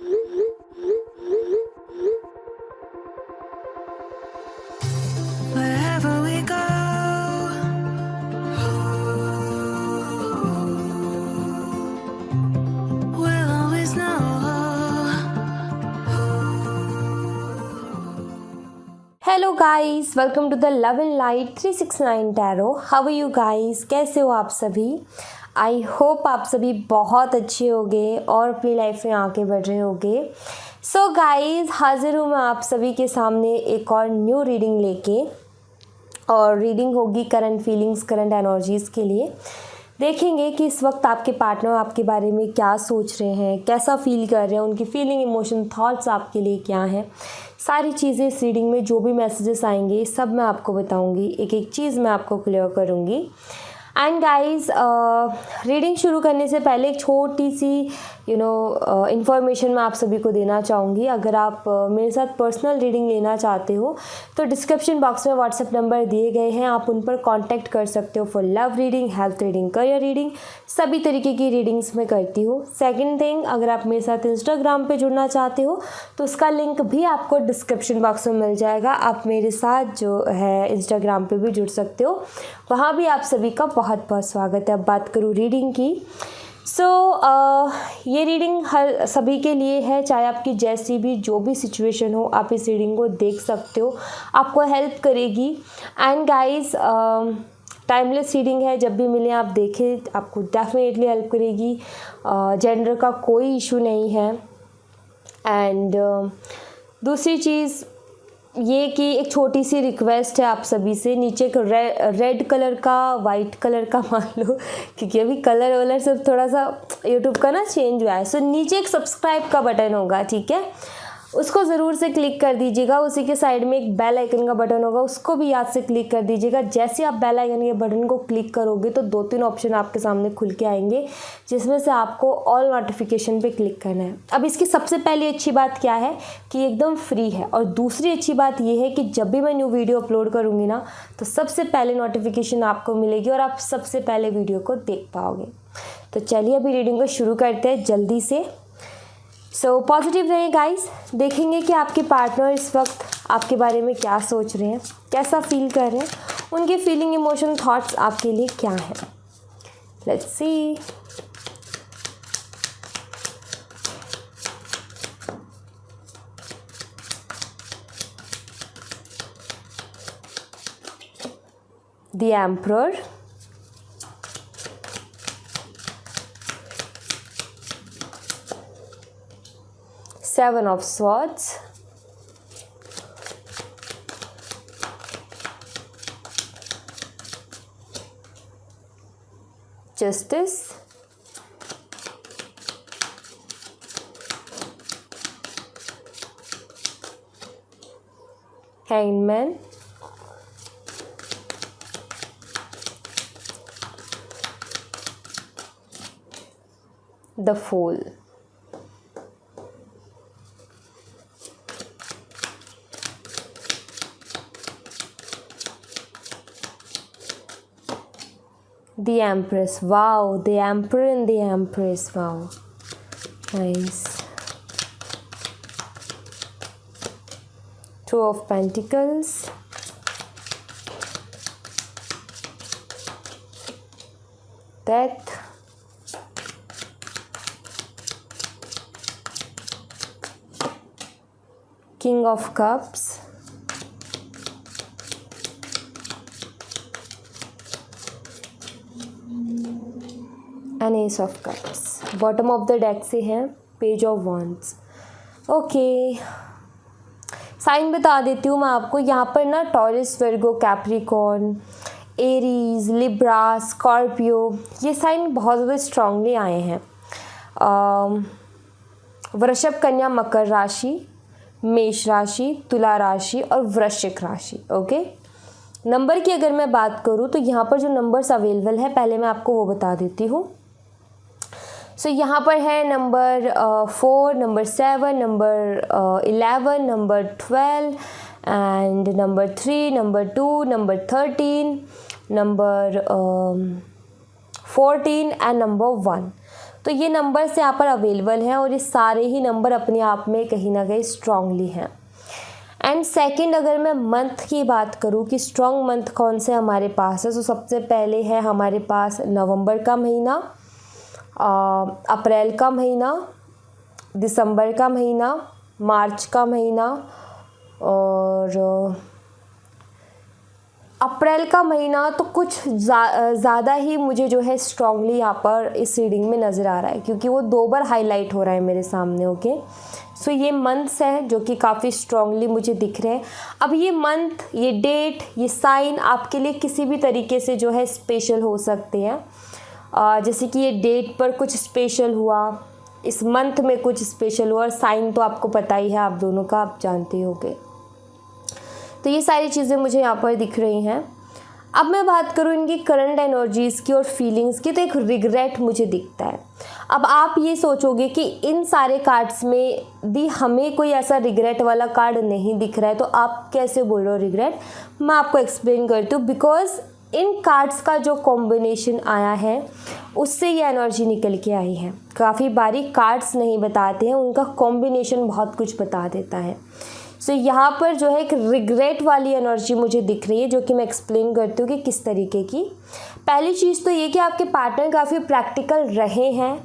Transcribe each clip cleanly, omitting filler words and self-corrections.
Wherever we go, we'll always know. Hello guys, welcome to the love and light 369 tarot. How are you guys? कैसे हो आप सभी? I hope आप सभी बहुत अच्छे होंगे और अपनी लाइफ में आगे बढ़ रहे होंगे। सो गाइस, हाजिर हूँ मैं आप सभी के सामने एक और न्यू रीडिंग लेके, और रीडिंग होगी करंट फीलिंग्स, करंट एनर्जीज़ के लिए। देखेंगे कि इस वक्त आपके पार्टनर आपके बारे में क्या सोच रहे हैं, कैसा फील कर रहे हैं, उनकी फीलिंग, इमोशन, थॉट्स आपके लिए क्या हैं। सारी चीज़ें इस रीडिंग में जो भी मैसेजेस आएंगे सब मैं आपको बताऊंगी, एक एक चीज़ मैं आपको क्लियर करूंगी। एंड गाइस, रीडिंग शुरू करने से पहले एक छोटी सी इन्फॉर्मेशन मैं आप सभी को देना चाहूँगी। अगर आप मेरे साथ पर्सनल रीडिंग लेना चाहते हो तो डिस्क्रिप्शन बॉक्स में व्हाट्सएप नंबर दिए गए हैं, आप उन पर कांटेक्ट कर सकते हो for love reading, health reading, career reading, सभी तरीके की रीडिंग्स मैं करती हूँ। सेकंड थिंग, अगर आप मेरे साथ इंस्टाग्राम पे जुड़ना चाहते हो तो उसका लिंक भी आपको डिस्क्रिप्शन बॉक्स में मिल जाएगा। आप मेरे साथ जो है इंस्टाग्राम पे भी जुड़ सकते हो, वहाँ भी आप सभी का बहुत बहुत स्वागत है। अब बात करूँ रीडिंग की। ये रीडिंग हर सभी के लिए है, चाहे आपकी जैसी भी जो भी सिचुएशन हो, आप इस रीडिंग को देख सकते हो, आपको हेल्प करेगी। एंड गाइस, टाइमलेस रीडिंग है, जब भी मिले आप देखें, आपको डेफिनेटली हेल्प करेगी। जेंडर का कोई इशू नहीं है। एंड दूसरी चीज़ ये कि एक छोटी सी रिक्वेस्ट है आप सभी से, नीचे एक रेड कलर का, वाइट कलर का मान लो, क्योंकि अभी कलर वलर सब थोड़ा सा यूट्यूब का ना चेंज हुआ है। सो नीचे एक सब्सक्राइब का बटन होगा, ठीक है, उसको ज़रूर से क्लिक कर दीजिएगा। उसी के साइड में एक बेल आइकन का बटन होगा, उसको भी याद से क्लिक कर दीजिएगा। जैसे आप बेल आइकन के बटन को क्लिक करोगे तो 2-3 ऑप्शन आपके सामने खुल के आएंगे, जिसमें से आपको ऑल नोटिफिकेशन पे क्लिक करना है। अब इसकी सबसे पहली अच्छी बात क्या है कि एकदम फ्री है, और दूसरी अच्छी बात ये है कि जब भी मैं न्यू वीडियो अपलोड करूँगी ना, तो सबसे पहले नोटिफिकेशन आपको मिलेगी और आप सबसे पहले वीडियो को देख पाओगे। तो चलिए अभी रीडिंग को शुरू करते हैं जल्दी से। पॉजिटिव रहें गाइस। देखेंगे कि आपके पार्टनर इस वक्त आपके बारे में क्या सोच रहे हैं, कैसा फील कर रहे हैं, उनके फीलिंग, इमोशन, थॉट्स आपके लिए क्या हैं। Let's C. The emperor, Seven of Swords, Justice, Hanged Man, The Fool. The Empress. Wow, the Emperor and the Empress. Wow, nice. Two of Pentacles, Death, King of Cups, and ace of cups. Bottom of the deck से हैं page of wands. Okay, sign बता देती हूँ मैं आपको। यहाँ पर ना Taurus, Virgo, Capricorn, Aries, Libra, Scorpio, ये साइन बहुत ज़्यादा स्ट्रांगली आए हैं। वृषभ, कन्या, मकर राशि, मेष राशि, तुला राशि और वृश्चिक राशि। ओके, नंबर की अगर मैं बात करूँ तो यहाँ पर जो नंबर्स अवेलेबल है पहले मैं आपको वो बता देती हूँ। सो यहाँ पर है number 4, number 7, number 11, number 12 and number 3, number 2, number 13, number 14 and number 1। तो ये नंबर्स यहाँ पर अवेलेबल हैं और ये सारे ही नंबर अपने आप में कहीं ना कहीं स्ट्रांगली हैं। एंड सेकंड, अगर मैं मंथ की बात करूँ कि स्ट्रॉन्ग मंथ कौन से हमारे पास है, तो सबसे पहले है हमारे पास नवंबर का महीना, अप्रैल का महीना, दिसंबर का महीना, मार्च का महीना, और अप्रैल का महीना तो कुछ ज़्यादा ही मुझे जो है स्ट्रांगली यहाँ पर इस रीडिंग में नज़र आ रहा है, क्योंकि वो 2 बार हाईलाइट हो रहा है मेरे सामने। ओके, सो ये मंथ्स हैं जो कि काफ़ी स्ट्रांगली मुझे दिख रहे हैं। अब ये मंथ, ये डेट, ये साइन आपके लिए किसी भी तरीके से जो है स्पेशल हो सकते हैं। जैसे कि ये डेट पर कुछ स्पेशल हुआ, इस मंथ में कुछ स्पेशल हुआ, और साइन तो आपको पता ही है, आप दोनों का आप जानते होंगे। तो ये सारी चीज़ें मुझे यहाँ पर दिख रही हैं। अब मैं बात करूँ इनकी करंट एनर्जीज़ की और फीलिंग्स की, तो एक रिग्रेट मुझे दिखता है। अब आप ये सोचोगे कि इन सारे कार्ड्स में भी हमें कोई ऐसा रिग्रेट वाला कार्ड नहीं दिख रहा है, तो आप कैसे बोल रहे हो रिग्रेट? मैं आपको एक्सप्लेन करती हूँ। बिकॉज इन कार्ड्स का जो कॉम्बिनेशन आया है उससे ये एनर्जी निकल के आई है। काफ़ी बारी कार्ड्स नहीं बताते हैं, उनका कॉम्बिनेशन बहुत कुछ बता देता है। सो यहाँ पर जो है एक रिग्रेट वाली एनर्जी मुझे दिख रही है, जो कि मैं एक्सप्लेन करती हूँ कि किस तरीके की। पहली चीज़ तो ये कि आपके पार्टनर काफ़ी प्रैक्टिकल रहे हैं,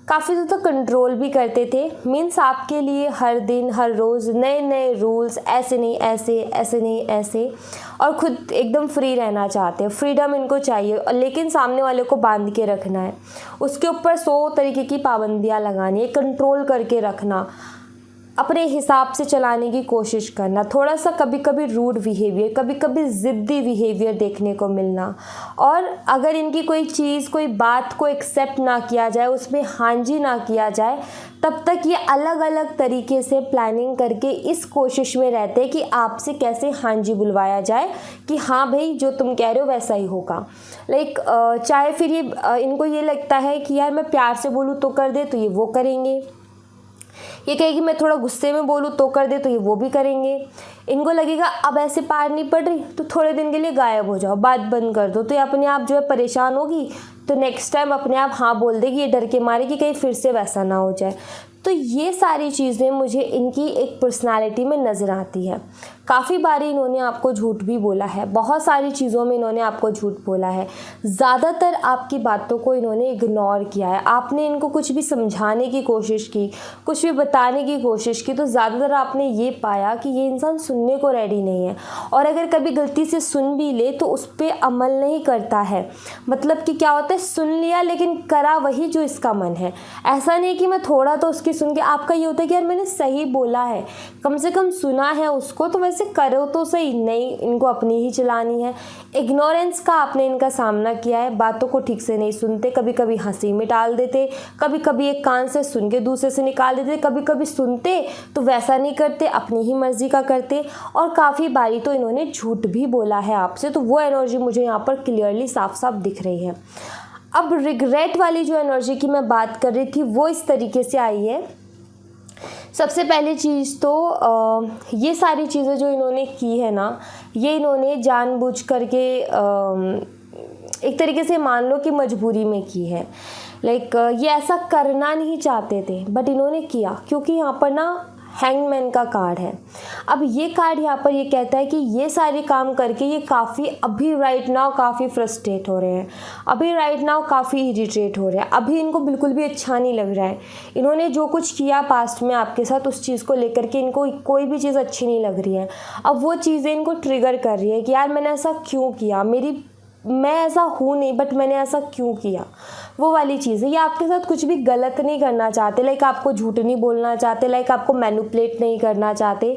काफ़ी ज़्यादा कंट्रोल भी करते थे। मीन्स आपके लिए हर दिन हर रोज़ नए नए रूल्स, ऐसे नहीं ऐसे, ऐसे नहीं ऐसे, और ख़ुद एकदम फ्री रहना चाहते हैं। फ्रीडम इनको चाहिए, लेकिन सामने वाले को बांध के रखना है, उसके ऊपर 100 तरीके की पाबंदियाँ लगानी है, कंट्रोल करके रखना, अपने हिसाब से चलाने की कोशिश करना, थोड़ा सा कभी कभी रूड बिहेवियर, कभी कभी ज़िद्दी बिहेवियर देखने को मिलना। और अगर इनकी कोई चीज़, कोई बात को एक्सेप्ट ना किया जाए, उसमें हाँ जी ना किया जाए, तब तक ये अलग अलग तरीके से प्लानिंग करके इस कोशिश में रहते हैं कि आपसे कैसे हाँ जी बुलवाया जाए, कि हाँ भाई जो तुम कह रहे हो वैसा ही होगा। लाइक चाहे फिर ये इनको ये लगता है कि यार मैं प्यार से बोलूँ तो कर दे, तो ये वो करेंगे। ये कहेगी मैं थोड़ा गुस्से में बोलूँ तो कर दे, तो ये वो भी करेंगे। इनको लगेगा अब ऐसे पार नहीं पड़ रही तो थोड़े दिन के लिए गायब हो जाओ, बात बंद कर दो, तो ये अपने आप जो है परेशान होगी, तो नेक्स्ट टाइम अपने आप हाँ बोल देगी, ये डर के मारे कि कहीं फिर से वैसा ना हो जाए। तो ये सारी चीज़ें मुझे इनकी एक पर्सनालिटी में नज़र आती है। काफ़ी बारी इन्होंने आपको झूठ भी बोला है, बहुत सारी चीज़ों में इन्होंने आपको झूठ बोला है। ज़्यादातर आपकी बातों को इन्होंने इग्नोर किया है। आपने इनको कुछ भी समझाने की कोशिश की, कुछ भी बताने की कोशिश की, तो ज़्यादातर आपने ये पाया कि ये इंसान सुनने को रेडी नहीं है, और अगर कभी गलती से सुन भी ले तो उस पर अमल नहीं करता है। मतलब कि क्या होता है, सुन लिया लेकिन करा वही जो इसका मन है। ऐसा नहीं कि मैं थोड़ा तो उसकी सुन के, आपका ये होता है कि यार मैंने सही बोला है, कम से कम सुना है उसको, तो वैसे करो तो सही। नहीं, इनको अपनी ही चलानी है। इग्नोरेंस का आपने इनका सामना किया है, बातों को ठीक से नहीं सुनते, कभी कभी हंसी में टाल देते, कभी कभी एक कान से सुन के दूसरे से निकाल देते, कभी कभी सुनते तो वैसा नहीं करते, अपनी ही मर्जी का करते, और काफ़ी बारी तो इन्होंने झूठ भी बोला है आपसे। तो वो एनर्जी मुझे यहाँ पर क्लियरली साफ साफ दिख रही है। अब रिग्रेट वाली जो एनर्जी की मैं बात कर रही थी वो इस तरीके से आई है। सबसे पहली चीज़ तो ये सारी चीज़ें जो इन्होंने की है ना, ये इन्होंने जानबूझ करके एक तरीके से मान लो कि मजबूरी में की है। लाइक ये ऐसा करना नहीं चाहते थे बट इन्होंने किया, क्योंकि यहाँ पर ना हैंगमैन का कार्ड है। अब ये कार्ड यहाँ पर ये कहता है कि ये सारे काम करके ये काफ़ी अभी राइट नाउ काफ़ी फ्रस्ट्रेट हो रहे हैं, अभी राइट नाउ काफ़ी इरिटेट हो रहे हैं, अभी इनको बिल्कुल भी अच्छा नहीं लग रहा है। इन्होंने जो कुछ किया पास्ट में आपके साथ, उस चीज़ को लेकर के इनको कोई भी चीज़ अच्छी नहीं लग रही है। अब वो चीज़ें इनको ट्रिगर कर रही है कि यार मैंने ऐसा क्यों किया, मैं ऐसा हूँ नहीं बट मैंने ऐसा क्यों किया, वो वाली चीज़ है। ये आपके साथ कुछ भी गलत नहीं करना चाहते, लाइक आपको झूठ नहीं बोलना चाहते, लाइक आपको मैनिपुलेट नहीं करना चाहते,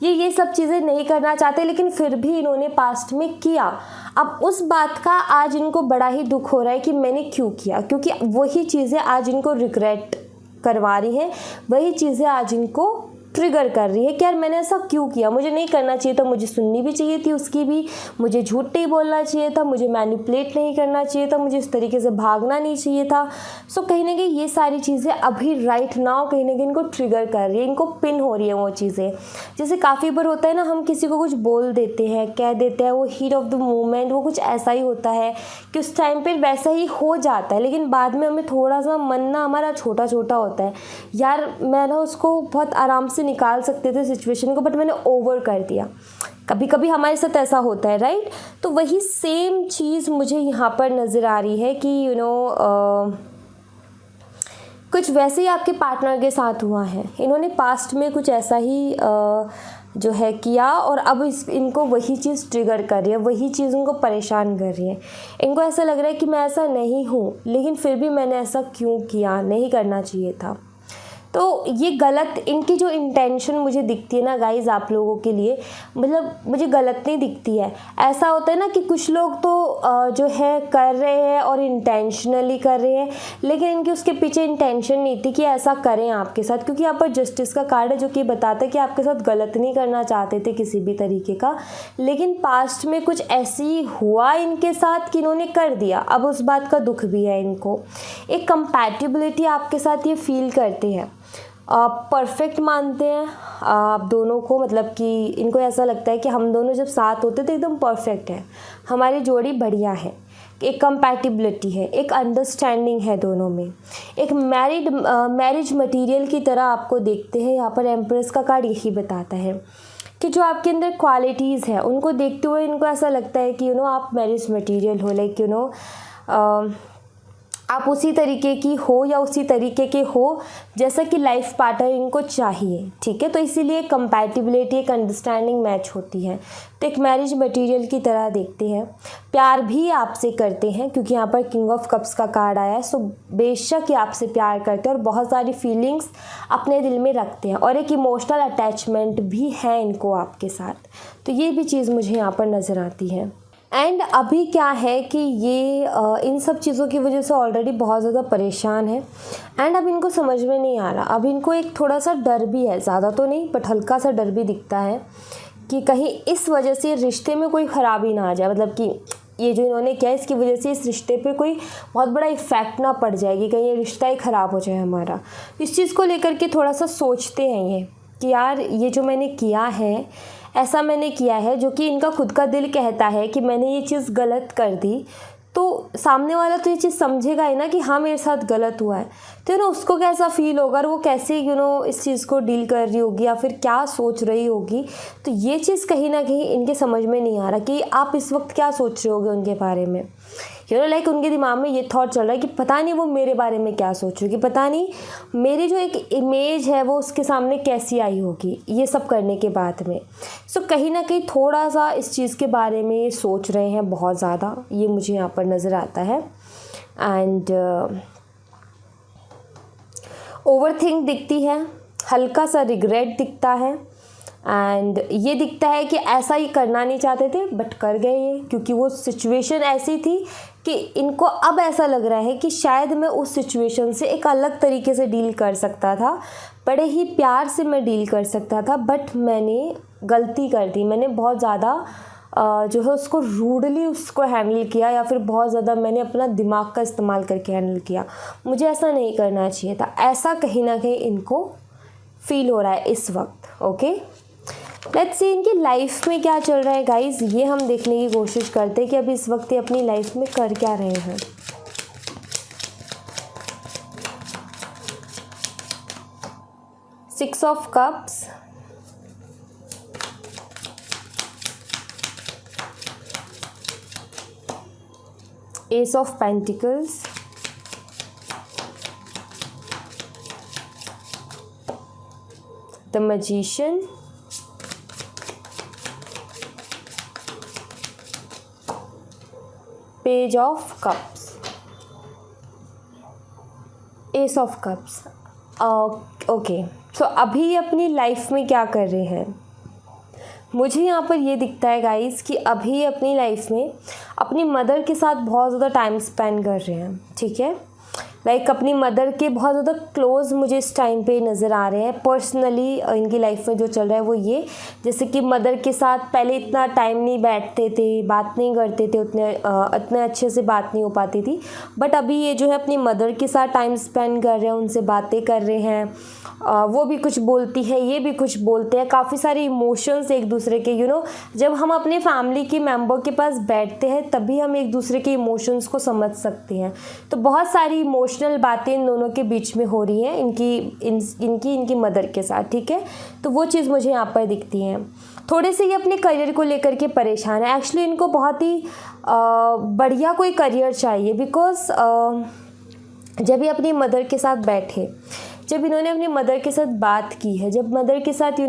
ये सब चीज़ें नहीं करना चाहते, लेकिन फिर भी इन्होंने पास्ट में किया। अब उस बात का आज इनको बड़ा ही दुख हो रहा है कि मैंने क्यों किया, क्योंकि वही चीज़ें आज इनको रिग्रेट करवा रही हैं, वही चीज़ें आज इनको ट्रिगर कर रही है कि यार मैंने ऐसा क्यों किया, मुझे नहीं करना चाहिए था, मुझे सुननी भी चाहिए थी उसकी भी, मुझे झूठ नहीं बोलना चाहिए था, मुझे मैनिपुलेट नहीं करना चाहिए था, मुझे इस तरीके से भागना नहीं चाहिए था। सो कहीं ना कहीं ये सारी चीज़ें अभी राइट नाउ कहीं ना कहीं इनको ट्रिगर कर रही है, इनको पिन हो रही है वो चीज़ें। जैसे काफ़ी बार होता है ना, हम किसी को कुछ बोल देते हैं, कह देते हैं, वो हीट ऑफ द मोमेंट वो कुछ ऐसा ही होता है कि उस टाइम पर वैसा ही हो जाता है, लेकिन बाद में हमें थोड़ा सा मन ना हमारा छोटा छोटा होता है, यार मैं ना उसको बहुत आराम से निकाल सकते थे सिचुएशन को, बट मैंने ओवर कर दिया। कभी कभी हमारे साथ ऐसा होता है, राइट। तो वही सेम चीज़ मुझे यहाँ पर नज़र आ रही है कि कुछ वैसे ही आपके पार्टनर के साथ हुआ है, इन्होंने पास्ट में कुछ ऐसा ही जो है किया, और अब इनको वही चीज़ ट्रिगर कर रही है, वही चीज़ उनको परेशान कर रही है। इनको ऐसा लग रहा है कि मैं ऐसा नहीं हूँ, लेकिन फिर भी मैंने ऐसा क्यों किया, नहीं करना चाहिए था। तो ये गलत, इनकी जो इंटेंशन मुझे दिखती है ना गाइज़ आप लोगों के लिए, मतलब मुझे गलत नहीं दिखती है। ऐसा होता है ना कि कुछ लोग तो जो है कर रहे हैं और इंटेंशनली कर रहे हैं, लेकिन इनकी उसके पीछे इंटेंशन नहीं थी कि ऐसा करें आपके साथ, क्योंकि यहाँ पर जस्टिस का कार्ड है जो कि बताता है कि आपके साथ गलत नहीं करना चाहते थे किसी भी तरीके का, लेकिन पास्ट में कुछ ऐसी हुआ इनके साथ कि इन्होंने कर दिया। अब उस बात का दुख भी है इनको। एक कंपैटिबिलिटी आपके साथ ये फील करते हैं, परफेक्ट मानते हैं आप दोनों को, मतलब कि इनको ऐसा लगता है कि हम दोनों जब साथ होते तो एकदम परफेक्ट है, हमारी जोड़ी बढ़िया है, एक कंपैटिबिलिटी है, एक अंडरस्टैंडिंग है दोनों में, एक मैरिज मटेरियल की तरह आपको देखते हैं। यहाँ पर एम्प्रेस का कार्ड यही बताता है कि जो आपके अंदर क्वालिटीज़ हैं उनको देखते हुए इनको ऐसा लगता है कि आप मैरिज मटेरियल हो, लाइक आप उसी तरीके की हो या उसी तरीके के हो जैसा कि लाइफ पार्टनर इनको चाहिए, ठीक है। तो इसीलिए कंपैटिबिलिटी, एक अंडरस्टैंडिंग मैच होती है, तो एक मैरिज मटेरियल की तरह देखते हैं। प्यार भी आपसे करते हैं क्योंकि यहाँ पर किंग ऑफ कप्स का कार्ड आया है। सो बेशक ये आपसे प्यार करते हैं और बहुत सारी फीलिंग्स अपने दिल में रखते हैं, और एक इमोशनल अटैचमेंट भी है इनको आपके साथ। तो ये भी चीज़ मुझे यहाँ पर नज़र आती है। एंड अभी क्या है कि ये इन सब चीज़ों की वजह से ऑलरेडी बहुत ज़्यादा परेशान है, एंड अब इनको समझ में नहीं आ रहा। अब इनको एक थोड़ा सा डर भी है, ज़्यादा तो नहीं बट हल्का सा डर भी दिखता है कि कहीं इस वजह से रिश्ते में कोई ख़राबी ना आ जाए, मतलब कि ये जो इन्होंने किया इसकी वजह से इस रिश्ते पे कोई बहुत बड़ा इफ़ेक्ट ना पड़ जाएगी, कहीं ये रिश्ता ही ख़राब हो जाए हमारा। इस चीज़ को लेकर के थोड़ा सा सोचते हैं ये कि यार ये जो मैंने किया है, ऐसा मैंने किया है जो कि इनका खुद का दिल कहता है कि मैंने ये चीज़ गलत कर दी, तो सामने वाला तो ये चीज़ समझेगा ही ना कि हाँ मेरे साथ गलत हुआ है। तो उसको कैसा फील होगा और वो कैसे इस चीज़ को डील कर रही होगी या फिर क्या सोच रही होगी। तो ये चीज़ कहीं ना कहीं इनके समझ में नहीं आ रहा कि आप इस वक्त क्या सोच रहे होगे उनके बारे में। लाइक उनके दिमाग में ये थॉट चल रहा है कि पता नहीं वो मेरे बारे में क्या सोच रही होगी, पता नहीं मेरी जो एक इमेज है वो उसके सामने कैसी आई होगी ये सब करने के बाद में। सो कहीं ना कहीं थोड़ा सा इस चीज़ के बारे में ये सोच रहे हैं बहुत ज़्यादा, ये मुझे यहाँ पर नज़र आता है। एंड ओवरथिंक दिखती है, हल्का सा रिग्रेट दिखता है, एंड ये दिखता है कि ऐसा ही करना नहीं चाहते थे बट कर गए ये, क्योंकि वो सिचुएशन ऐसी थी कि इनको अब ऐसा लग रहा है कि शायद मैं उस सिचुएशन से एक अलग तरीके से डील कर सकता था, बड़े ही प्यार से मैं डील कर सकता था, बट मैंने गलती कर दी, मैंने बहुत ज़्यादा जो है उसको रूडली उसको हैंडल किया, या फिर बहुत ज़्यादा मैंने अपना दिमाग का इस्तेमाल करके हैंडल किया, मुझे ऐसा नहीं करना चाहिए था। ऐसा कहीं ना कहीं इनको फील हो रहा है इस वक्त। ओके, लेट्स सी इनकी लाइफ में क्या चल रहा है गाइज, ये हम देखने की कोशिश करते हैं कि अभी इस वक्त ये अपनी लाइफ में कर क्या रहे हैं। Six of cups, ace of pentacles, the magician, page of cups, ace of cups. Okay, so अभी अपनी लाइफ में क्या कर रहे हैं, मुझे यहाँ पर ये दिखता है गाइस कि अभी अपनी लाइफ में अपनी मदर के साथ बहुत ज़्यादा टाइम स्पेंड कर रहे हैं, ठीक है। लाइक अपनी मदर के बहुत ज़्यादा क्लोज मुझे इस टाइम पे नज़र आ रहे हैं। पर्सनली इनकी लाइफ में जो चल रहा है वो ये, जैसे कि मदर के साथ पहले इतना टाइम नहीं बैठते थे, बात नहीं करते थे, उतने अच्छे से बात नहीं हो पाती थी, बट अभी ये जो है अपनी मदर के साथ टाइम स्पेंड कर रहे हैं, उनसे बातें कर रहे हैं। वो भी कुछ बोलती है, ये भी कुछ बोलते हैं, काफ़ी सारे इमोशंस एक दूसरे के जब हम अपने फैमिली के मेंबर के पास बैठते हैं तभी हम एक दूसरे के इमोशंस को समझ सकते हैं। तो बहुत सारी इमोशनल बातें इन दोनों के बीच में हो रही हैं, इनकी मदर के साथ, ठीक है। तो वो चीज़ मुझे यहाँ पर दिखती है। थोड़े से ये अपने करियर को लेकर के परेशान है। एक्चुअली इनको बहुत ही बढ़िया कोई करियर चाहिए, बिकॉज जब ये अपनी मदर के साथ बैठे, जब इन्होंने अपनी मदर के साथ बात की है, जब मदर के साथ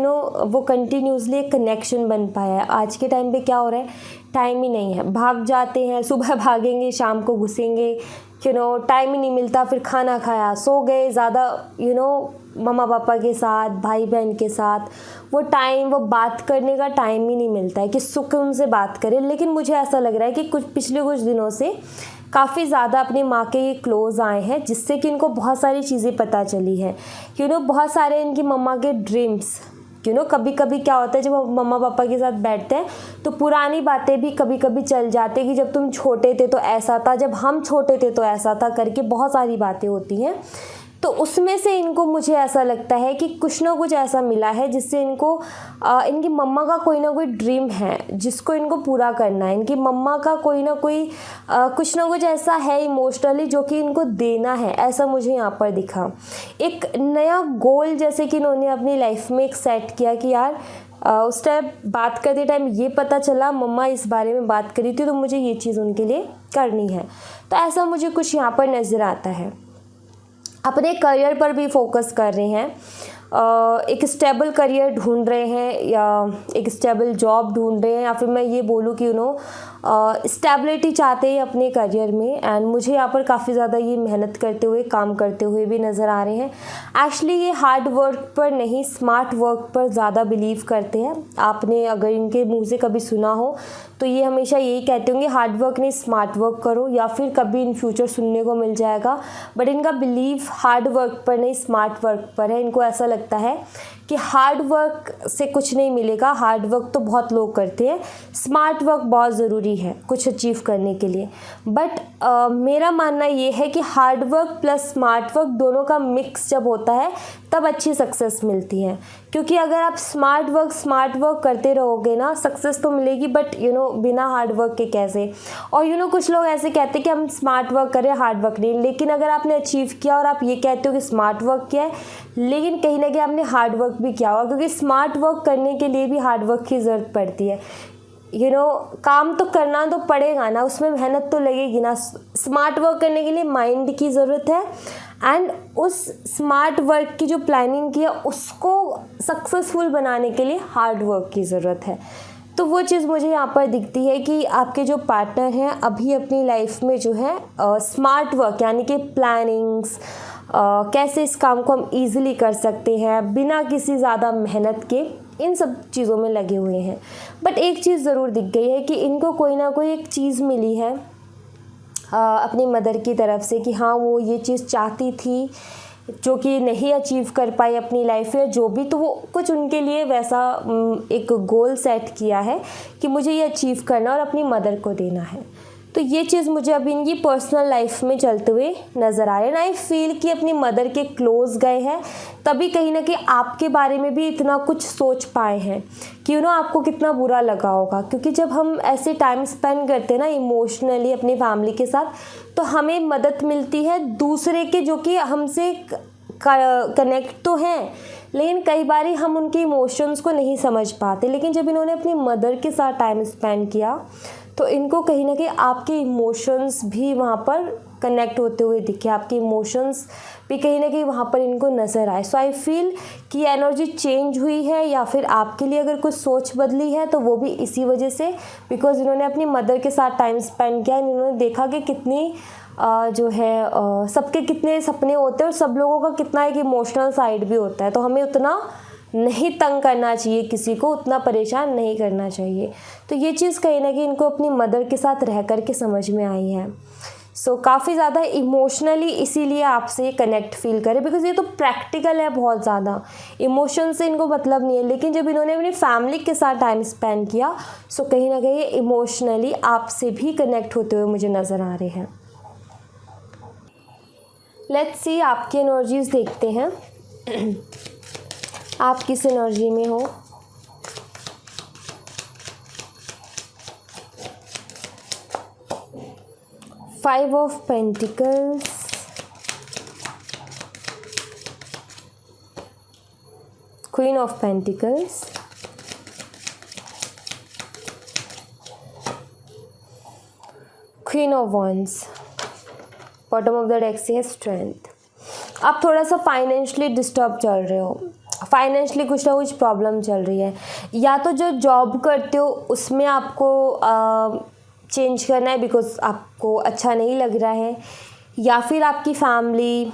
वो कंटिन्यूसली एक कनेक्शन बन पाया है। आज के टाइम पे क्या हो रहा है, टाइम ही नहीं है, भाग जाते हैं, सुबह भागेंगे शाम को घुसेंगे, टाइम ही नहीं मिलता, फिर खाना खाया सो गए। ज़्यादा मम्मा पापा के साथ, भाई बहन के साथ वो बात करने का टाइम ही नहीं मिलता है कि सुकून से बात करें। लेकिन मुझे ऐसा लग रहा है कि पिछले कुछ दिनों से काफ़ी ज़्यादा अपनी माँ के ये क्लोज़ आए हैं, जिससे कि इनको बहुत सारी चीज़ें पता चली है। बहुत सारे इनकी मम्मा के ड्रीम्स, कभी कभी क्या होता है जब हम मम्मा पापा के साथ बैठते हैं तो पुरानी बातें भी कभी कभी चल जाती है कि जब तुम छोटे थे तो ऐसा था, जब हम छोटे थे तो ऐसा था, करके बहुत सारी बातें होती हैं। तो उसमें से इनको, मुझे ऐसा लगता है कि कुछ ना कुछ ऐसा मिला है जिससे इनकी मम्मा का कोई ना कोई ड्रीम है जिसको इनको पूरा करना है। इनकी मम्मा का कोई ना कोई कुछ ना कुछ ऐसा है इमोशनली जो कि इनको देना है, ऐसा मुझे यहाँ पर दिखा। एक नया गोल जैसे कि इन्होंने अपनी लाइफ में एक सेट किया कि यार उस टाइम बात करते टाइम ये पता चला मम्मा इस बारे में बात करी थी, तो मुझे ये चीज़ उनके लिए करनी है। तो ऐसा मुझे कुछ यहाँ पर नज़र आता है। अपने करियर पर भी फोकस कर रहे हैं, एक स्टेबल करियर ढूंढ रहे हैं या एक स्टेबल जॉब ढूंढ रहे हैं, या फिर मैं ये बोलूँ कि स्टेबिलिटी चाहते हैं अपने करियर में। एंड मुझे यहाँ पर काफ़ी ज़्यादा ये मेहनत करते हुए, काम करते हुए भी नज़र आ रहे हैं। एक्चुअली ये हार्ड वर्क पर नहीं, स्मार्ट वर्क पर ज़्यादा बिलीव करते हैं। आपने अगर इनके मुंह से कभी सुना हो तो ये हमेशा यही कहते होंगे, हार्ड वर्क नहीं स्मार्ट वर्क करो, या फिर कभी इन फ्यूचर सुनने को मिल जाएगा। बट इनका बिलीव हार्ड वर्क पर नहीं स्मार्ट वर्क पर है। इनको ऐसा लगता है कि हार्ड वर्क से कुछ नहीं मिलेगा, हार्ड वर्क तो बहुत लोग करते हैं, स्मार्ट वर्क बहुत ज़रूरी है कुछ अचीव करने के लिए। बट मेरा मानना ये है कि hard work plus smart work दोनों का मिक्स जब होता है तब अच्छी सक्सेस मिलती है। क्योंकि अगर आप स्मार्ट वर्क करते रहोगे ना, सक्सेस तो मिलेगी, बट बिना हार्ड वर्क के कैसे। और कुछ लोग ऐसे कहते हैं कि हम स्मार्ट वर्क करें, हार्ड वर्क नहीं। लेकिन अगर आपने अचीव किया और आप ये कहते हो कि स्मार्ट वर्क किया है, लेकिन कहीं ना कहीं आपने हार्ड वर्क भी किया होगा, क्योंकि स्मार्ट वर्क करने के लिए भी हार्ड वर्क की ज़रूरत पड़ती है। काम तो करना तो पड़ेगा ना, उसमें मेहनत तो लगेगी ना। स्मार्ट वर्क करने के लिए माइंड की ज़रूरत है, एंड उस स्मार्ट वर्क की जो प्लानिंग की है उसको सक्सेसफुल बनाने के लिए हार्ड वर्क की ज़रूरत है। तो वो चीज़ मुझे यहाँ पर दिखती है कि आपके जो पार्टनर हैं अभी अपनी लाइफ में जो है स्मार्ट वर्क यानी कि प्लानिंग्स, कैसे इस काम को हम ईज़िली कर सकते हैं बिना किसी ज़्यादा मेहनत के, इन सब चीज़ों में लगे हुए हैं। बट एक चीज़ ज़रूर दिख गई है कि इनको कोई ना कोई एक चीज़ मिली है अपनी मदर की तरफ से कि हाँ वो ये चीज़ चाहती थी जो कि नहीं अचीव कर पाई अपनी लाइफ में, जो भी, तो वो कुछ उनके लिए वैसा एक गोल सेट किया है कि मुझे ये अचीव करना और अपनी मदर को देना है। तो ये चीज़ मुझे अभी इनकी पर्सनल लाइफ में चलते हुए नज़र आ रहे हैं। आई फील कि अपनी मदर के क्लोज़ गए हैं, तभी कहीं ना कहीं आपके बारे में भी इतना कुछ सोच पाए हैं कि आपको कितना बुरा लगा होगा। क्योंकि जब हम ऐसे टाइम स्पेंड करते हैं ना इमोशनली अपनी फैमिली के साथ, तो हमें मदद मिलती है दूसरे के जो कि हमसे कनेक्ट तो हैं, लेकिन कई बार हम उनके इमोशंस को नहीं समझ पाते। लेकिन जब इन्होंने अपनी मदर के साथ टाइम स्पेंड किया तो इनको कहीं ना कहीं आपके इमोशंस भी वहाँ पर कनेक्ट होते हुए दिखे, आपके इमोशंस भी कहीं ना कहीं वहाँ पर इनको नज़र आए। सो आई फील कि एनर्जी चेंज हुई है, या फिर आपके लिए अगर कुछ सोच बदली है तो वो भी इसी वजह से, बिकॉज इन्होंने अपनी मदर के साथ टाइम स्पेंड किया, इन्होंने देखा कि कितनी जो है सबके कितने सपने होते हैं और सब लोगों का कितना एक इमोशनल साइड भी होता है। तो हमें उतना नहीं तंग करना चाहिए किसी को, उतना परेशान नहीं करना चाहिए। तो ये चीज़ कहीं ना कहीं इनको अपनी मदर के साथ रह कर के समझ में आई है। सो काफ़ी ज़्यादा इमोशनली इसीलिए आपसे कनेक्ट फील करे, बिकॉज ये तो प्रैक्टिकल है बहुत ज़्यादा, इमोशन से इनको मतलब नहीं है। लेकिन जब इन्होंने अपनी फैमिली के साथ टाइम स्पेंड किया, सो कहीं ना कहीं इमोशनली आपसे भी कनेक्ट होते हुए मुझे नज़र आ रहे हैं। लेट्स सी आपकी एनर्जीज देखते हैं, आप किस एनर्जी में हो। Five of pentacles, queen of pentacles, queen of wands, bottom of the deck से है स्ट्रेंथ। आप थोड़ा सा फाइनेंशियली डिस्टर्ब चल रहे हो, फाइनेंशियली कुछ ना कुछ प्रॉब्लम चल रही है, या तो जो जॉब करते हो उसमें आपको चेंज करना है बिकॉज आपको अच्छा नहीं लग रहा है, या फिर आपकी फैमिली,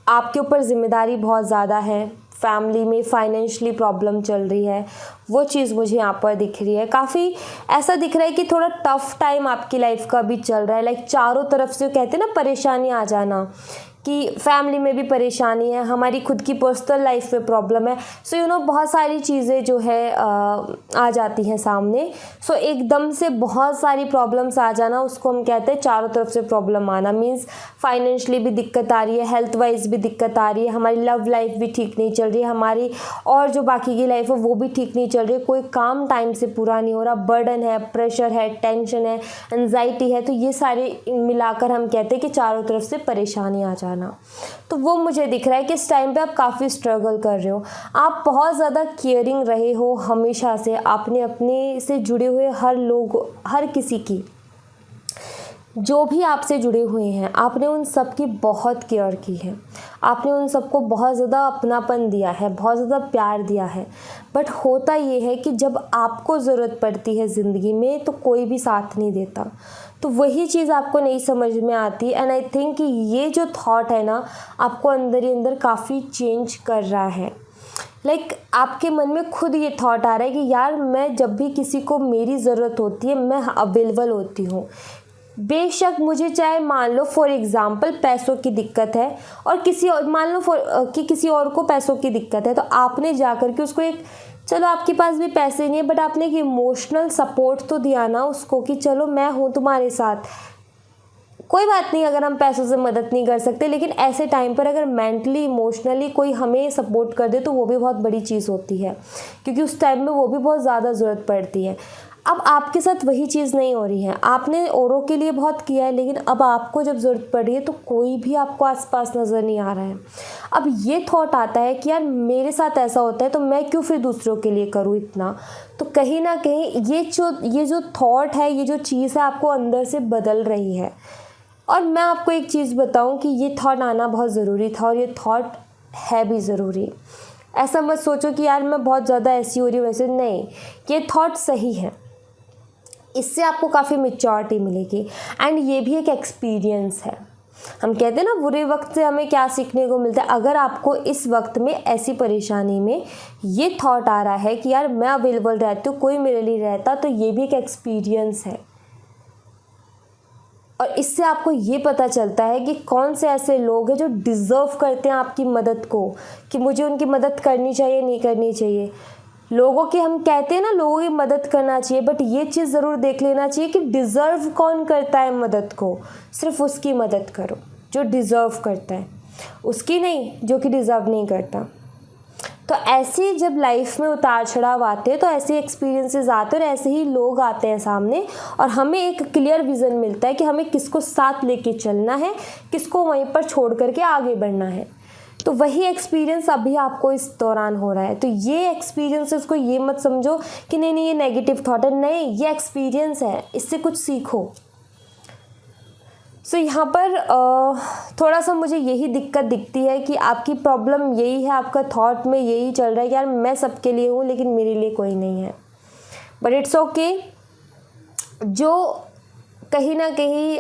आपके ऊपर ज़िम्मेदारी बहुत ज़्यादा है, फैमिली में फाइनेंशियली प्रॉब्लम चल रही है, वो चीज़ मुझे यहाँ पर दिख रही है। काफ़ी ऐसा दिख रहा है कि थोड़ा टफ टाइम आपकी लाइफ का भी चल रहा है, लाइक चारों तरफ से कहते हैं ना परेशानी आ जाना, कि फैमिली में भी परेशानी है, हमारी खुद की पर्सनल लाइफ में प्रॉब्लम है। सो यू नो बहुत सारी चीज़ें जो है आ जाती हैं सामने। सो एकदम से बहुत सारी प्रॉब्लम्स आ जाना, उसको हम कहते हैं चारों तरफ से प्रॉब्लम आना। मीन्स फाइनेंशियली भी दिक्कत आ रही है, हेल्थ वाइज भी दिक्कत आ रही है, हमारी लव लाइफ भी ठीक नहीं चल रही है, हमारी और जो बाकी की लाइफ है वो भी ठीक नहीं चल रही है, कोई काम टाइम से पूरा नहीं हो रहा, बर्डन है, प्रेशर है, टेंशन है, एंजाइटी है। तो ये सारे मिलाकर हम कहते हैं कि चारों तरफ से परेशानी आ जाए ना। तो वो मुझे दिख रहा है कि इस टाइम पे आप काफ़ी स्ट्रगल कर रहे हो, आप बहुत ज़्यादा केयरिंग रहे हो हमेशा से, आपने अपने से जुड़े हुए हर लोग, हर किसी की जो भी आपसे जुड़े हुए हैं, आपने उन सब की बहुत केयर की है, आपने उन सबको बहुत ज़्यादा अपनापन दिया है, बहुत ज़्यादा प्यार दिया है। बट होता ये है कि जब आपको ज़रूरत पड़ती है ज़िंदगी में तो कोई भी साथ नहीं देता, तो वही चीज़ आपको नहीं समझ में आती। एंड आई थिंक कि ये जो थॉट है ना, आपको अंदर ही अंदर काफ़ी चेंज कर रहा है। लाइक आपके मन में खुद ये थॉट आ रहा है कि यार मैं जब भी किसी को मेरी ज़रूरत होती है मैं अवेलेबल होती हूँ। बेशक मुझे चाहे मान लो फॉर एग्ज़ाम्पल पैसों की दिक्कत है और किसी और, मान लो कि किसी और को पैसों की दिक्कत है, तो आपने जाकर के उसको एक, चलो आपके पास भी पैसे नहीं है बट आपने एक इमोशनल सपोर्ट तो दिया ना उसको कि चलो मैं हूँ तुम्हारे साथ, कोई बात नहीं अगर हम पैसों से मदद नहीं कर सकते, लेकिन ऐसे टाइम पर अगर मेंटली इमोशनली कोई हमें सपोर्ट कर दे तो वो भी बहुत बड़ी चीज़ होती है, क्योंकि उस टाइम में वो भी बहुत ज़्यादा ज़रूरत पड़ती है। अब आपके साथ वही चीज़ नहीं हो रही है, आपने औरों के लिए बहुत किया है, लेकिन अब आपको जब ज़रूरत पड़ रही है तो कोई भी आपको आसपास नज़र नहीं आ रहा है। अब ये थॉट आता है कि यार मेरे साथ ऐसा होता है तो मैं क्यों फिर दूसरों के लिए करूँ इतना। तो कहीं ना कहीं ये जो थॉट है, ये जो चीज़ है आपको अंदर से बदल रही है। और मैं आपको एक चीज़ बताऊं कि ये थॉट आना बहुत ज़रूरी था और ये थॉट है भी ज़रूरी। ऐसा मत सोचो कि यार मैं बहुत ज़्यादा ऐसी हो रही हूँ वैसे, नहीं, ये थॉट सही है, इससे आपको काफ़ी मैच्योरिटी मिलेगी। एंड ये भी एक एक्सपीरियंस है। हम कहते हैं ना बुरे वक्त से हमें क्या सीखने को मिलता है। अगर आपको इस वक्त में ऐसी परेशानी में ये थॉट आ रहा है कि यार मैं अवेलेबल रहती हूँ, कोई मेरे लिए रहता, तो ये भी एक एक्सपीरियंस है। और इससे आपको ये पता चलता है कि कौन से ऐसे लोग हैं जो डिज़र्व करते हैं आपकी मदद को, कि मुझे उनकी मदद करनी चाहिए नहीं करनी चाहिए। लोगों की, हम कहते हैं ना लोगों की मदद करना चाहिए, बट ये चीज़ ज़रूर देख लेना चाहिए कि डिज़र्व कौन करता है मदद को। सिर्फ उसकी मदद करो जो डिज़र्व करता है, उसकी नहीं जो कि डिज़र्व नहीं करता। तो ऐसे जब लाइफ में उतार चढ़ाव आते हैं तो ऐसे एक्सपीरियंसेस आते हैं और ऐसे ही लोग आते हैं सामने, और हमें एक क्लियर विज़न मिलता है कि हमें किसको साथ लेके चलना है, किसको वहीं पर छोड़ करके आगे बढ़ना है। तो वही एक्सपीरियंस अभी आपको इस दौरान हो रहा है। तो ये एक्सपीरियंसेस को ये मत समझो कि नहीं नहीं ये नेगेटिव थॉट है, नहीं, ये एक्सपीरियंस है, इससे कुछ सीखो। सो यहाँ पर थोड़ा सा मुझे यही दिक्कत दिखती है कि आपकी प्रॉब्लम यही है, आपका थॉट में यही चल रहा है कि यार मैं सबके लिए हूँ लेकिन मेरे लिए कोई नहीं है। बट इट्स ओके, जो कहीं ना कहीं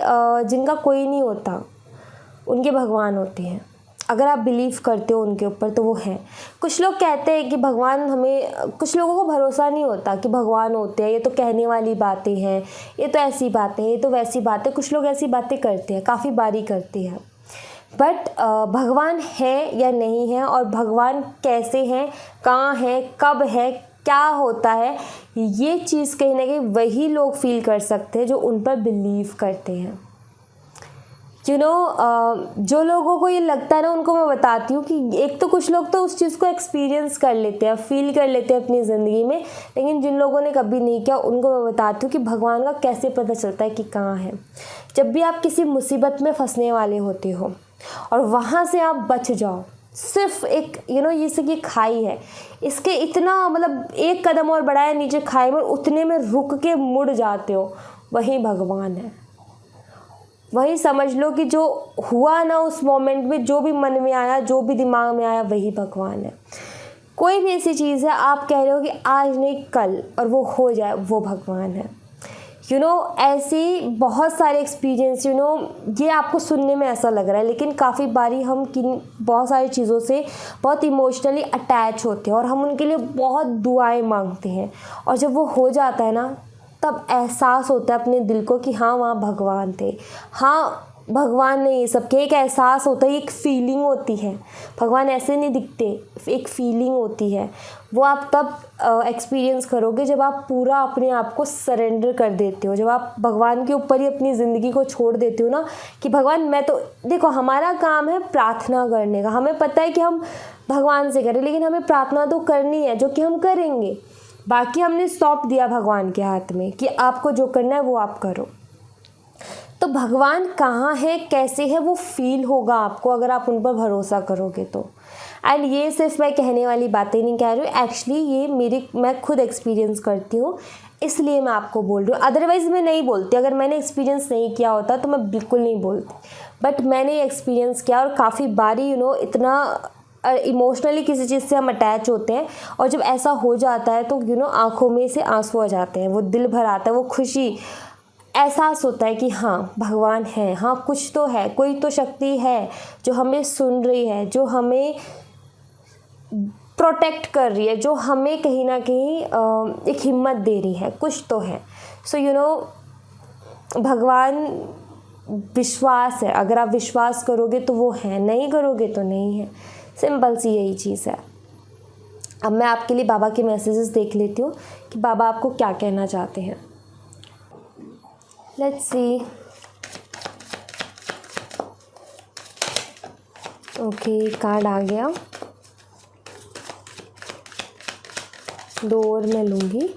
जिनका कोई नहीं होता उनके भगवान होते हैं। अगर आप बिलीव करते हो उनके ऊपर तो वो है। कुछ लोग कहते हैं कि भगवान हमें, कुछ लोगों को भरोसा नहीं होता कि भगवान होते हैं, ये तो कहने वाली बातें हैं, ये तो ऐसी बातें हैं, ये तो वैसी बातें। कुछ लोग ऐसी बातें करते हैं, काफ़ी बारी करते हैं। बट भगवान है या नहीं है, और भगवान कैसे हैं, कहाँ है, कब है, क्या होता है, ये चीज़ कहीं ना कहीं वही लोग फील कर सकते हैं जो उन पर बिलीव करते हैं। जो लोगों को ये लगता है ना, उनको मैं बताती हूँ कि एक तो कुछ लोग तो उस चीज़ को एक्सपीरियंस कर लेते हैं, फील कर लेते हैं अपनी ज़िंदगी में, लेकिन जिन लोगों ने कभी नहीं किया उनको मैं बताती हूँ कि भगवान का कैसे पता चलता है कि कहाँ है। जब भी आप किसी मुसीबत में फंसने वाले होते हो और वहाँ से आप बच जाओ, सिर्फ एक ये से कि खाई है, इसके इतना मतलब एक कदम और बढ़ाया नीचे खाई में, उतने में रुक के मुड़ जाते हो, वही भगवान है। वही समझ लो कि जो हुआ ना उस मोमेंट में, जो भी मन में आया, जो भी दिमाग में आया, वही भगवान है। कोई भी ऐसी चीज़ है आप कह रहे हो कि आज नहीं कल और वो हो जाए, वो भगवान है। ऐसी बहुत सारे एक्सपीरियंस ये आपको सुनने में ऐसा लग रहा है, लेकिन काफ़ी बारी हम बहुत सारी चीज़ों से बहुत इमोशनली अटैच होते हैं और हम उनके लिए बहुत दुआएं मांगते हैं, और जब वो हो जाता है ना, तब एहसास होता है अपने दिल को कि हाँ वहाँ भगवान थे। हाँ, भगवान नहीं, सबके एक एहसास होता है, एक फीलिंग होती है। भगवान ऐसे नहीं दिखते, एक फीलिंग होती है। वो आप तब एक्सपीरियंस करोगे जब आप पूरा अपने आप को सरेंडर कर देते हो, जब आप भगवान के ऊपर ही अपनी ज़िंदगी को छोड़ देते हो ना, कि भगवान मैं तो, देखो हमारा काम है प्रार्थना करने का, हमें पता है कि हम भगवान से करें, लेकिन हमें प्रार्थना तो करनी है, जो कि हम करेंगे। बाकी हमने सौंप दिया भगवान के हाथ में कि आपको जो करना है वो आप करो। तो भगवान कहाँ है, कैसे है, वो फील होगा आपको अगर आप उन पर भरोसा करोगे तो। एंड ये सिर्फ मैं कहने वाली बातें नहीं कह रही हूँ, एक्चुअली ये मैं खुद एक्सपीरियंस करती हूँ, इसलिए मैं आपको बोल रही हूँ। अदरवाइज़ मैं नहीं बोलती, अगर मैंने एक्सपीरियंस नहीं किया होता तो मैं बिल्कुल नहीं बोलती, बट मैंने एक्सपीरियंस किया, और काफ़ी बारी इतना इमोशनली किसी चीज़ से हम अटैच होते हैं, और जब ऐसा हो जाता है तो आंखों में से आंसू आ जाते हैं, वो दिल भर आता है, वो खुशी, एहसास होता है कि हाँ भगवान है, हाँ कुछ तो है, कोई तो शक्ति है जो हमें सुन रही है, जो हमें प्रोटेक्ट कर रही है, जो हमें कहीं ना कहीं एक हिम्मत दे रही है, कुछ तो है। सो भगवान विश्वास है, अगर आप विश्वास करोगे तो वो है, नहीं करोगे तो नहीं है, सिंपल सी यही चीज़ है। अब मैं आपके लिए बाबा के मैसेजेस देख लेती हूँ कि बाबा आपको क्या कहना चाहते हैं। Let's see. ओके, कार्ड आ गया, 2 और मैं लूँगी।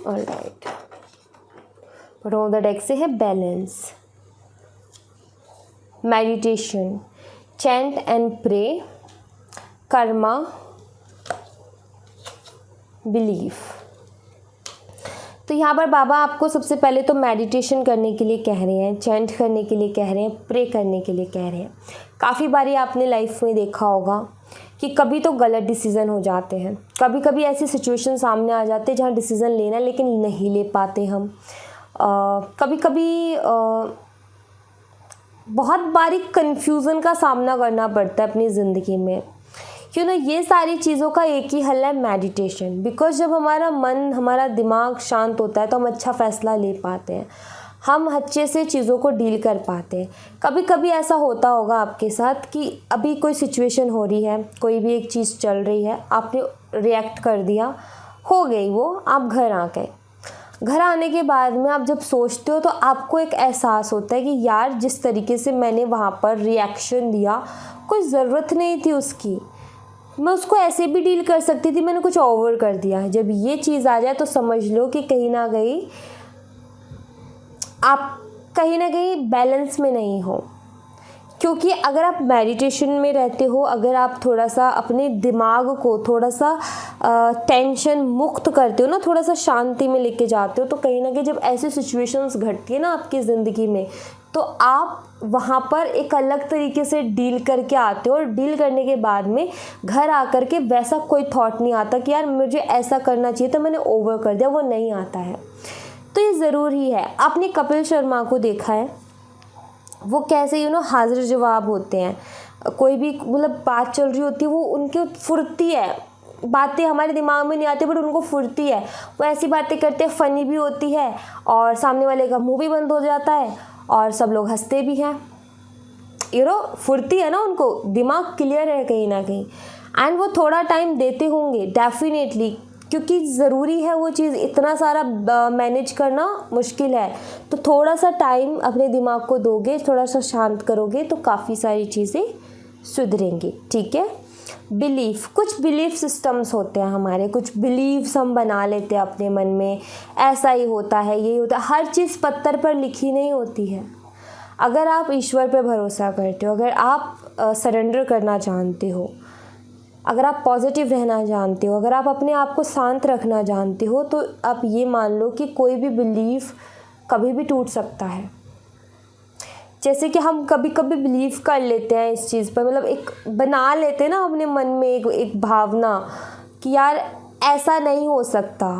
Alright, bottom of the deck से है balance, meditation, chant and pray, karma, belief. तो यहाँ पर बाबा आपको सबसे पहले तो मेडिटेशन करने के लिए कह रहे हैं, चैंट करने के लिए कह रहे हैं, प्रे करने के लिए कह रहे हैं। काफ़ी बारी आपने लाइफ में देखा होगा कि कभी तो गलत डिसीज़न हो जाते हैं, कभी कभी ऐसी सिचुएशन सामने आ जाते हैं जहाँ डिसीज़न लेना है लेकिन नहीं ले पाते हम। कभी कभी बहुत बारीक कन्फ्यूज़न का सामना करना पड़ता है अपनी ज़िंदगी में। ये सारी चीज़ों का एक ही हल है, मेडिटेशन। बिकॉज जब हमारा मन, हमारा दिमाग शांत होता है तो हम अच्छा फ़ैसला ले पाते हैं, हम अच्छे से चीज़ों को डील कर पाते हैं। कभी कभी ऐसा होता होगा आपके साथ कि अभी कोई सिचुएशन हो रही है, कोई भी एक चीज़ चल रही है, आपने रिएक्ट कर दिया, हो गई वो, आप घर आ गए। घर आने के बाद में आप जब सोचते हो तो आपको एक एहसास होता है कि यार जिस तरीके से मैंने वहाँ पर रिएक्शन दिया, कोई ज़रूरत नहीं थी उसकी, मैं उसको ऐसे भी डील कर सकती थी, मैंने कुछ ओवर कर दिया है। जब ये चीज़ आ जाए तो समझ लो कि कहीं ना कहीं आप कहीं ना कहीं बैलेंस में नहीं हो। क्योंकि अगर आप मेडिटेशन में रहते हो, अगर आप थोड़ा सा अपने दिमाग को थोड़ा सा टेंशन मुक्त करते हो ना, थोड़ा सा शांति में लेके जाते हो, तो कहीं ना कहीं जब ऐसी सिचुएशंस घटती है ना आपकी ज़िंदगी में, तो आप वहाँ पर एक अलग तरीके से डील करके आते हो। और डील करने के बाद में घर आकर के वैसा कोई थॉट नहीं आता कि यार मुझे ऐसा करना चाहिए तो मैंने ओवर कर दिया, वो नहीं आता है। तो ये ज़रूरी है। आपने कपिल शर्मा को देखा है, वो कैसे हाजिर जवाब होते हैं, कोई भी मतलब बात चल रही होती है वो उनकी फुर्ती है, बातें हमारे दिमाग में नहीं आती बट उनको फुर्ती है, वो ऐसी बातें करते हैं, फ़नी भी होती है और सामने वाले का मुंह भी बंद हो जाता है और सब लोग हंसते भी हैं। फुर्ती है ना, उनको दिमाग क्लियर है कहीं ना कहीं, एंड वो थोड़ा टाइम देते होंगे डेफिनेटली, क्योंकि ज़रूरी है वो चीज़, इतना सारा मैनेज करना मुश्किल है। तो थोड़ा सा टाइम अपने दिमाग को दोगे, थोड़ा सा शांत करोगे तो काफ़ी सारी चीज़ें सुधरेंगी। ठीक है। बिलीफ, कुछ बिलीफ सिस्टम्स होते हैं हमारे, कुछ बिलीव्स हम बना लेते हैं अपने मन में, ऐसा ही होता है, ये होता है। हर चीज़ पत्थर पर लिखी नहीं होती है। अगर आप ईश्वर पर भरोसा करते हो, अगर आप सरेंडर करना जानते हो, अगर आप पॉजिटिव रहना जानते हो, अगर आप अपने आप को शांत रखना जानते हो, तो आप ये मान लो कि कोई भी बिलीफ कभी भी टूट सकता है। जैसे कि हम कभी कभी बिलीव कर लेते हैं इस चीज़ पर, मतलब एक बना लेते हैं ना अपने मन में एक भावना कि यार ऐसा नहीं हो सकता,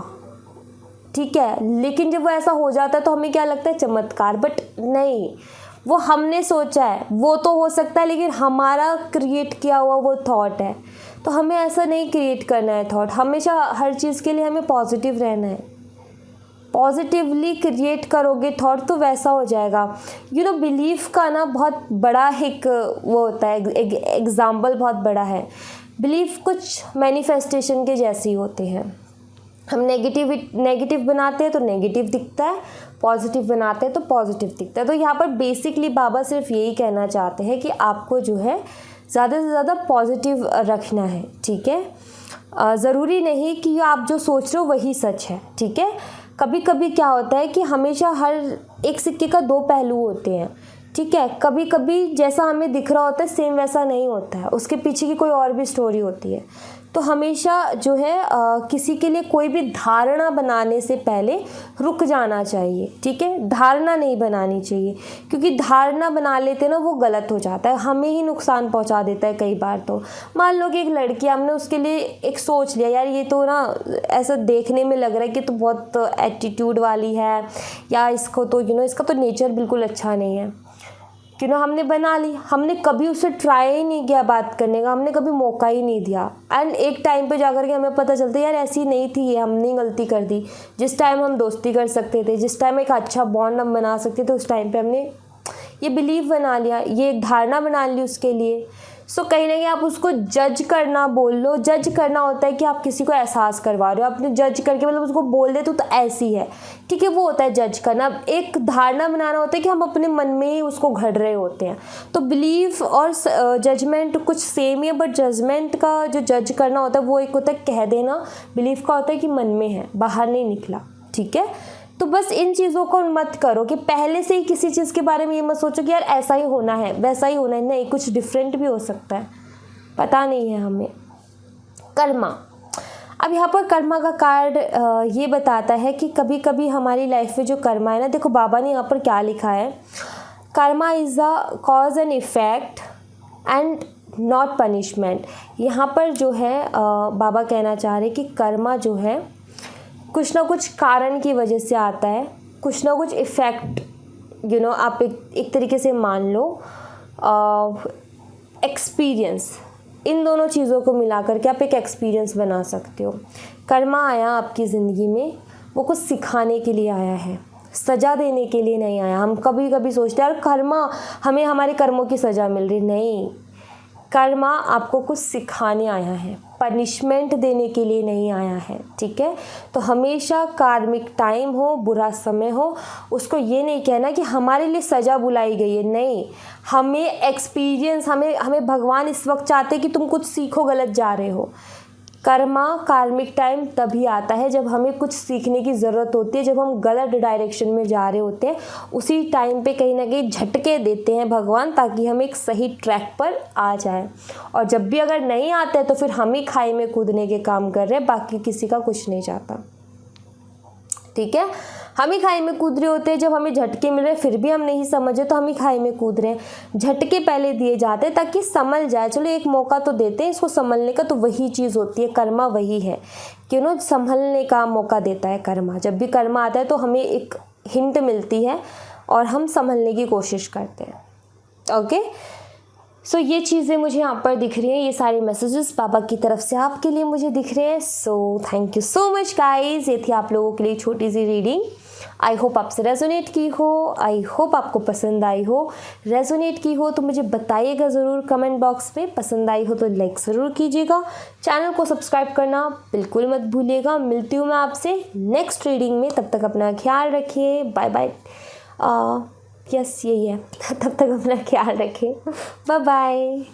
ठीक है, लेकिन जब वो ऐसा हो जाता है तो हमें क्या लगता है, चमत्कार। बट नहीं, वो हमने सोचा है, वो तो हो सकता है लेकिन हमारा क्रिएट किया हुआ वो थॉट है, तो हमें ऐसा नहीं क्रिएट करना है थॉट। हमेशा हर चीज़ के लिए हमें पॉजिटिव रहना है। पॉजिटिवली क्रिएट करोगे थॉट तो वैसा हो जाएगा। बिलीफ का ना बहुत बड़ा एक वो होता है, एग्जाम्पल बहुत बड़ा है। बिलीफ कुछ मैनिफेस्टेशन के जैसे ही होते हैं। हम नेगेटिव बनाते हैं तो नेगेटिव दिखता है, पॉजिटिव बनाते हैं तो पॉजिटिव दिखता है। तो यहाँ पर बेसिकली बाबा सिर्फ यही कहना चाहते हैं कि आपको जो है ज़्यादा से ज़्यादा पॉजिटिव रखना है। ठीक है। ज़रूरी नहीं कि आप जो सोच रहे हो वही सच है। ठीक है। कभी कभी क्या होता है कि हमेशा हर एक सिक्के का दो पहलू होते हैं। ठीक है। कभी कभी जैसा हमें दिख रहा होता है सेम वैसा नहीं होता है, उसके पीछे की कोई और भी स्टोरी होती है। तो हमेशा जो है किसी के लिए कोई भी धारणा बनाने से पहले रुक जाना चाहिए। ठीक है। धारणा नहीं बनानी चाहिए, क्योंकि धारणा बना लेते ना वो गलत हो जाता है, हमें ही नुकसान पहुंचा देता है कई बार। तो मान लो कि एक लड़की, हमने उसके लिए एक सोच लिया, यार ये तो ना ऐसा देखने में लग रहा है कि तो बहुत एटीट्यूड वाली है, या इसको तो इसका तो नेचर बिल्कुल अच्छा नहीं है, हमने बना ली। हमने कभी उसे ट्राई ही नहीं किया बात करने का, हमने कभी मौका ही नहीं दिया, एंड एक टाइम पे जाकर के हमें पता चलता है यार ऐसी नहीं थी ये, हमने गलती कर दी। जिस टाइम हम दोस्ती कर सकते थे, जिस टाइम एक अच्छा बॉन्ड हम बना सकते थे, उस टाइम पे हमने ये बिलीव बना लिया, ये एक धारणा बना ली उसके लिए। सो कहीं ना कहीं आप उसको जज करना बोल लो। जज करना होता है कि आप किसी को एहसास करवा रहे हो, आपने जज करके मतलब उसको बोल दे तो ऐसी है, ठीक है, वो होता है जज करना। एक धारणा बनाना होता है कि हम अपने मन में ही उसको घड़ रहे होते हैं। तो बिलीव और जजमेंट कुछ सेम ही है, बट जजमेंट का जो जज करना होता है वो एक होता है कह देना, बिलीव का होता है कि मन में है, बाहर नहीं निकला। ठीक है। तो बस इन चीज़ों को मत करो कि पहले से ही किसी चीज़ के बारे में ये मत सोचो कि यार ऐसा ही होना है, वैसा ही होना है। नहीं, कुछ डिफरेंट भी हो सकता है, पता नहीं है हमें। कर्मा, अब यहाँ पर कर्मा का कार्ड ये बताता है कि कभी कभी हमारी लाइफ में जो कर्मा है ना, देखो बाबा ने यहाँ पर क्या लिखा है, Karma is the cause and effect and not punishment. यहाँ पर जो है बाबा कहना चाह रहे कि कर्मा जो है कुछ ना कुछ कारण की वजह से आता है, कुछ ना कुछ इफ़ेक्ट आप एक तरीके से मान लो एक्सपीरियंस, इन दोनों चीज़ों को मिला करके आप एक एक्सपीरियंस बना सकते हो। कर्मा आया आपकी ज़िंदगी में, वो कुछ सिखाने के लिए आया है, सज़ा देने के लिए नहीं आया। हम कभी कभी सोचते हैं यार कर्मा, हमें हमारे कर्मों की सज़ा मिल रही, नहीं, कर्मा आपको कुछ सिखाने आया है, पनिशमेंट देने के लिए नहीं आया है। ठीक है। तो हमेशा कार्मिक टाइम हो, बुरा समय हो, उसको ये नहीं कहना कि हमारे लिए सज़ा बुलाई गई है, नहीं, हमें एक्सपीरियंस, हमें भगवान इस वक्त चाहते कि तुम कुछ सीखो, गलत जा रहे हो। कर्मा कार्मिक टाइम तभी आता है जब हमें कुछ सीखने की ज़रूरत होती है, जब हम गलत डायरेक्शन में जा रहे होते हैं, उसी टाइम पे कहीं ना कहीं झटके देते हैं भगवान, ताकि हम एक सही ट्रैक पर आ जाए। और जब भी अगर नहीं आते तो फिर हम ही खाई में कूदने के काम कर रहे हैं, बाकी किसी का कुछ नहीं चाहता। ठीक है। हम ही खाई में कूद रहे होते हैं, जब हमें झटके मिल रहे हैं फिर भी हम नहीं समझे तो हम ही खाई में कूद रहे हैं। झटके पहले दिए जाते हैं ताकि संभल जाए, चलो एक मौका तो देते हैं इसको संभलने का, तो वही चीज़ होती है, कर्मा वही है कि संभलने का मौका देता है कर्मा। जब भी कर्मा आता है तो हमें एक हिंट मिलती है और हम संभलने की कोशिश करते हैं। ओके, सो ये चीज़ें मुझे यहाँ पर दिख रही हैं, ये सारे मैसेजेस बाबा की तरफ से आपके लिए मुझे दिख रहे हैं। So thank you so much guys, ये थी आप लोगों के लिए छोटी सी रीडिंग। आई होप आपसे रेजोनेट की हो, आई होप आपको पसंद आई हो। रेजोनेट की हो तो मुझे बताइएगा ज़रूर कमेंट बॉक्स में, पसंद आई हो तो लाइक ज़रूर कीजिएगा, चैनल को सब्सक्राइब करना बिल्कुल मत भूलिएगा। मिलती हूँ मैं आपसे नेक्स्ट रीडिंग में, तब तक अपना ख्याल रखिए। Bye bye. यस यही है, तब तक अपना ख्याल रखें। Bye bye.